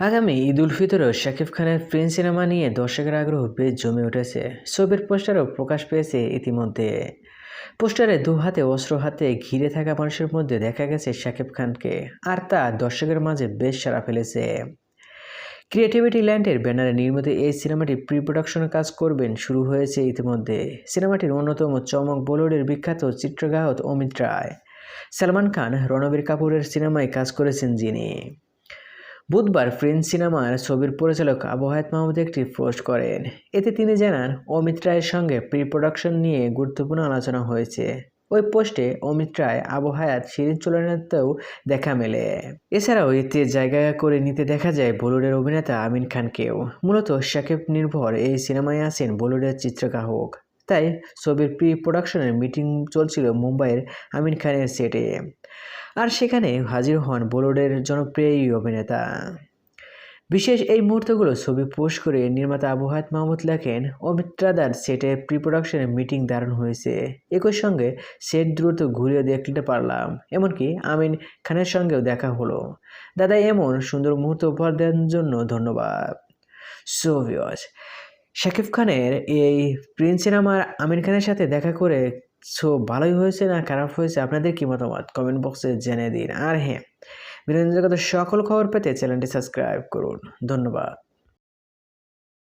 আগামী ঈদ উল ফিতরেও শাকিব খানের Prince cinema নিয়ে দর্শকের আগ্রহ বেশ জমে উঠেছে। ছবির পোস্টারও প্রকাশ পেয়েছে ইতিমধ্যে। পোস্টারে দু হাতে অস্ত্র হাতে ঘিরে থাকা মানুষের মধ্যে দেখা গেছে শাকিব খানকে, আর তা দর্শকের মাঝে বেশ সাড়া ফেলেছে। ক্রিয়েটিভিটি ল্যান্ডের ব্যানারে নির্মিত এই সিনেমাটি প্রি প্রোডাকশনের কাজ করবেন শুরু হয়েছে ইতিমধ্যে। সিনেমাটির অন্যতম চমক বলিউডের বিখ্যাত চিত্রগ্রাহক অমিত রায়। সালমান খান, রণবীর কাপুরের সিনেমায় কাজ করেছেন যিনি। বুধবার প্রিন্স সিনেমার ছবির পরিচালক আবু হায়াত মাহমুদ একটি পোস্ট করেন। এতে তিনি জানান, অমিত রায়ের সঙ্গে প্রি প্রোডাকশন নিয়ে গুরুত্বপূর্ণ আলোচনা হয়েছে। ওই পোস্টে অমিত রায়, আবু হায়াত, শিরিন চুলানাতেও দেখা মেলে। এছাড়াও এতে জায়গা করে নিতে দেখা যায় বলিউডের অভিনেতা আমিন খানকেও। মূলত শাকিব নির্ভর এই সিনেমায় আছেন বলিউডের চিত্রগ্রাহক। তাই ছবির প্রি প্রোডাকশনের মিটিং চলছিল মুম্বাইয়ের আমিন খানের সেটে। আর সেখানে হাজির হন বলিউডের জনপ্রিয় এই অভিনেতা। বিশেষ এই মুহূর্তগুলো ছবি পোস্ট করে নির্মাতা আবু হায়াত মাহমুদ লেখেন, অমিত রাদার সেটে প্রি প্রোডাকশনের মিটিং দারুণ হয়েছে। একই সঙ্গে সেট দ্রুত ঘুরিয়ে দেখতে পারলাম, এমনকি আমিন খানের সঙ্গেও দেখা হলো। দাদা, এমন সুন্দর মুহূর্ত উপহার দেওয়ার জন্য ধন্যবাদ। সো ভিউয়ার্স, শাকিব খানের এই প্রিন্স সিনেমার আমির খানের সাথে দেখা করে ভালোই হয়েছে না খারাপ হয়েছে, আপনাদের কি মতামত কমেন্ট বক্সে জানিয়ে দিন। আর হ্যাঁ, বিনোদন জগতের সকল খবর পেতে চ্যানেলটি সাবস্ক্রাইব করুন। ধন্যবাদ।